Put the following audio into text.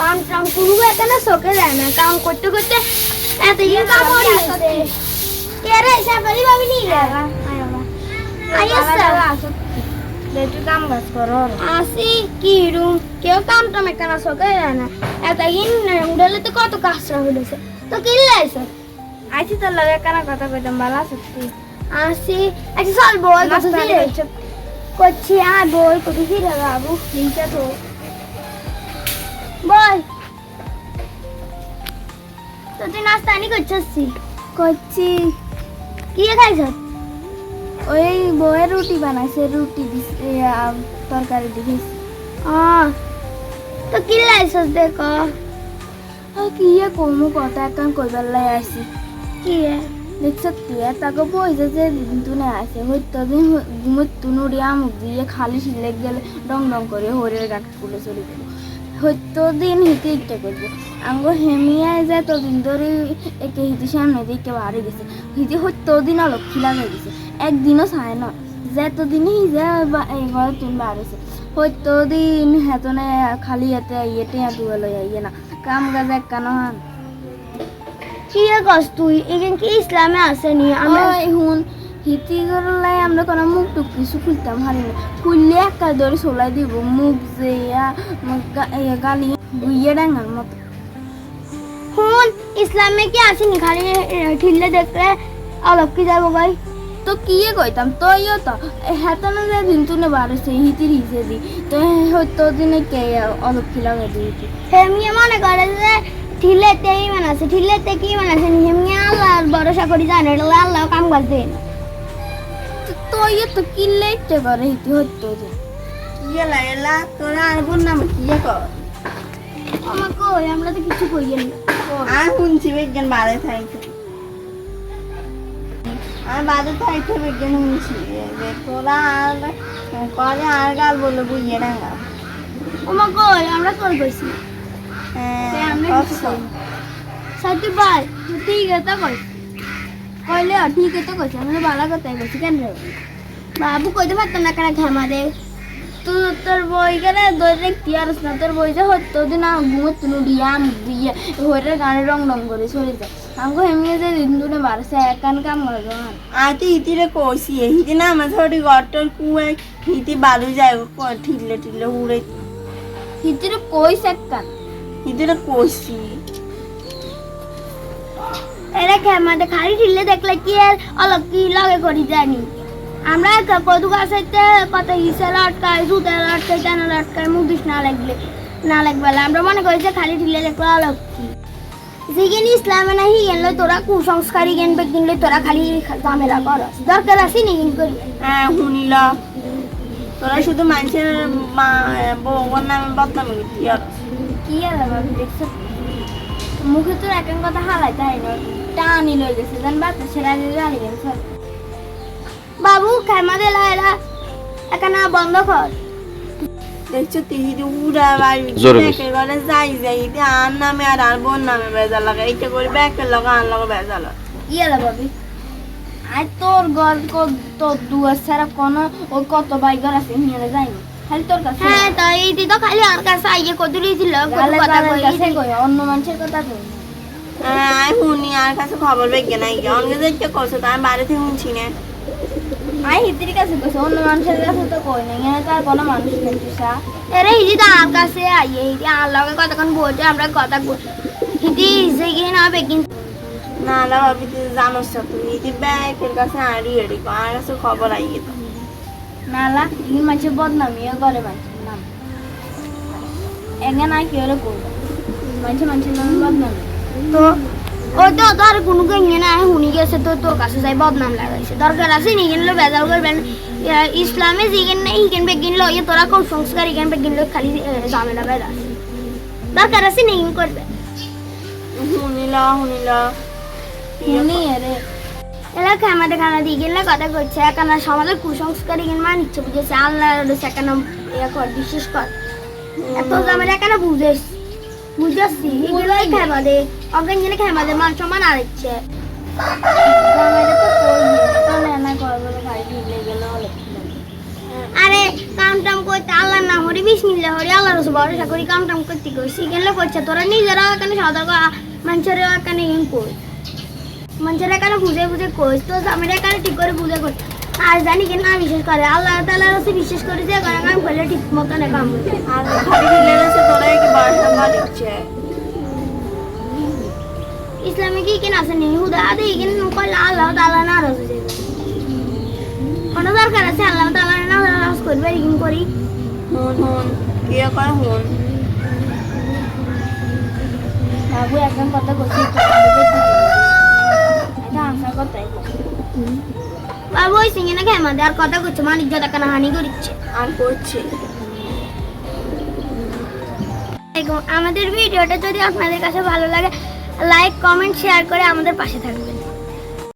কাম টাম করবো এখানে চোখে যায় না কাম করতে করতে এতদিন কাম হচ্ছে কে রে সাপারি ভাবি নি কাম কাজ করো আসি কি রুম কেউ কাম টাম এখানে চোখে যায় না এতদিন উঠলে তো কত কাজটা হয়েছে তো কি লাইছো আইছি তোর লগে এখানে কথা কইতাম ভালো সত্যি আসি আচ্ছা চল বল কত ফিরে করছি আর বল কত ফিরে বাবু নিচে তো বল তো তুই নাস্তা নি করছি কি খাইছ ওই বউয়ের রুটি বানাইছে রুটি দিছে তরকারি দিস তো কি লাইছস দেখো কি কমু কথা এখন কইবার লাই আইছি কি দেখছ কি তাকে পয়সা যে তুনে আসে হয়তো দিন ঘুমোর তুনুড়িয়া মুখ দিয়ে খালি শিলে গেলে ডং ডং করে হরের গাঁট খুলে চলে গেল হয়তো দিন হিতে ইচ্ছা করবো আঙ্গ হেমিয়ায় যায় তদিন ধরে একে হিতে সামনে দিকে বাড়ি গেছে হিতে হয়তো দিন অলক্ষী লাগাই গেছে একদিনও চায় না যেতদিনই যে এই ঘরে তুমি বাড়িছে হয়তো দিন হেতনে খালি এতে ইয়েতে দুয়ে লই আইয়ে না কাম কাজ এক কান হান কি কস তুই এখান কি ইসলামে আসেনি আমরা হুন হিতি গরলাই আমরা কোনো মুখ টুক কিছু খুলতাম হারি না খুললে একটা ধরে সোলাই দিব মুখ যে গালি গুইয়ে ডাঙ্গার মতো হুন ইসলামে কি আসেনি খালি ঠিললে দেখলে অলক্ষী যাবো ভাই তো কি কইতাম তোইও তো হেতনে যে দিন তুনে বাড়ছে হিতির হিসে দি তো হয়তো দিনে কে অলক্ষী লাগাই দিই হেমিয়ে মনে করে যে ঠিলেতেই মানাছে ঠিলেতে কি মানাছে হেমিয়ে আল্লাহর ভরসা করি জানে আল্লাহ কাম কাজ দেন তোইও তো কি লেটে করে হিতি হয়তো যে কি লাগলা তোরা আর বোন নাম কি কর আমার কই আমরা তো কিছু কইনি আর শুনছি বিজ্ঞান বাড়ে থাইছে আমি বাদে থাইতে বিজ্ঞান শুনছি যে তোরা আর করে আর গাল বলে বুঝিয়ে না ওমা কই আমরা কল কইছি হ্যাঁ আমরা সত্যি ভাই ঠিক আছে কই কইলে ঠিক আছে কইছি আমরা ভালো কথাই কইছি কেন রে বাবু কইতে পারতাম না কেন ঘামা দে তোর বই করে দই দেখতি আর না তোর বই যে হতো দিন ঘুমোর তুলু দিয়া মুখ দিয়ে হরের গানে রং রং করে চলে যায় আমাকে এমনি যে দিন দুনে বাড়ছে একান কাম করে জমান আতি হিতিরে কইছি হিতি না আমার থোড়ি গটর কুয়ে হিতি বালু যায় ঠিলে ঠিলে উড়ে হিতিরে কইছ একান হিতিরে কইছি এরা আমাদের খালি ঠিলে দেখলে কি আর অলক কি লগে করি জানি আমরা কদু গাছাইতে কত হিসেল আটকায় দুধের আটকায় টানার আটকায় মুদিস না লাগবে আমরা মনে করি যে খালি ঠিলে দেখলে অলক্ষী যেগেন ইসলামে না হিগেন তোরা কুসংস্কারী গেন বেগিনলে তোরা খালি ঝামেলা করস দরকার আছে নি গেন করি হ্যাঁ শুনিল তোরা শুধু মানুষের বউর নামে বদনামি করতি আর কি আর ভাবি দেখছো মুখে তোর এক কথা হালাই তাই না টানি লই গেছে জান বাচ্চা ছেড়া দিয়ে জানি গেছে বাবু খাইমা দে লাইলা এখানে বন্ধ কর দেখছো তিহিদি উড়া বাড়ি একেবারে যাই আর নামে আর বোন নামে বেজা লাগা এইটা করে ব্যাকের লগা আর লগা বেজা লাগা ইয়ে ভাবি আর তোর ঘর তোর দুয়ার ছাড়া কোনো ওই কত বাইগার আছে নিয়ে যায়নি খালি তোর কাছে হ্যাঁ তাই এই তো খালি আর কাছে আইয়ে কদুরি ছিল কথা কই অন্য মানুষের কথা কই হ্যাঁ শুনি আর কাছে খবর বেগে নাই অন্য যে কইছো তাই বাড়ি থেকে শুনছি না আই হিতির কাছে কইছো অন্য মানুষের কাছে তো কই না এখানে কার কোনো মানুষ নেই তুষা আরে হিদি তো আর কাছে আইয়ে হিদি আর লগে কতক্ষণ বলছে আমরা কথা হিদি যেগি না বেগিন না না ভাবি তুই জানোস তো তুই হিদি ব্যাকের কাছে আড়ি এড়ি আর কাছে খবর আইয়ে তো নালা ই মাঝে বদনামিও করে মানুষের নাম এগে নাই কি হলে করবো মানুষের নাম বদনামি তো ও তো তোর কোনো গেঙ্গে না শুনি গেছে তো তোর কাছে যাই বদনাম লাগাইছে দরকার আছে নি কিনলো বেজাল করবেন ইসলামে জিগেন নেই হিকেন বেগিনলো ইয়ে তোরা কোন সংস্কার হিকেন বেগিনলো খালি ঝামেলা বেড়া দরকার আছে নি করবে শুনি রে এলা আমাদের খানা দিয়ে গেলে কথা করছে এখানে সমাজের কুসংস্কার হিকেন মান ইচ্ছে বুঝেছে আল্লাহ সেখানে ইয়ে কর বিশেষ কর এত ঝামেলা এখানে বুঝেছি এগুলোই খাইবা দে অজ্ঞান গেলে খাইবা দে মান সমান আর ইচ্ছে আরে কাম টাম করতে আল্লাহর নাম হরি বিসমিল্লাহ হরি আল্লাহর রসুল ভরসা করি কাম টাম করতে কইছি কেন করছে তোরা নিজেরা এখানে সাদা মানুষের এখানে ইন কই মানুষের এখানে বুঝে বুঝে কই তো আমি এখানে ঠিক করে বুঝে কই আর জানি কি না বিশ্বাস করে আল্লাহ তাআলার রসুল বিশ্বাস করে যে কাম করলে ঠিক মতন কাম হবে আর খালি ঢিলে গেছে তোরা কি বাসা মালিকছে ইসলামে কি কিনা আছে নেই হুদা আদে কিন কইলা আল্লাহ তাআলা নারাজ হয়ে যাবে কোন দরকার আছে আল্লাহ তাআলা নারাজ করবে এরকম করি হন কি করে হন বাবু একদম কথা কইছি এটা আনসার করতে বাবু ওই সিঙ্গে না খেয়ে মাঝে আর কথা করছে মালিক যত কেন হানি করিচ্ছে আর করছে আমাদের ভিডিওটা যদি আপনাদের কাছে ভালো লাগে লাইক কমেন্ট শেয়ার করে আমাদের পাশে থাকবেন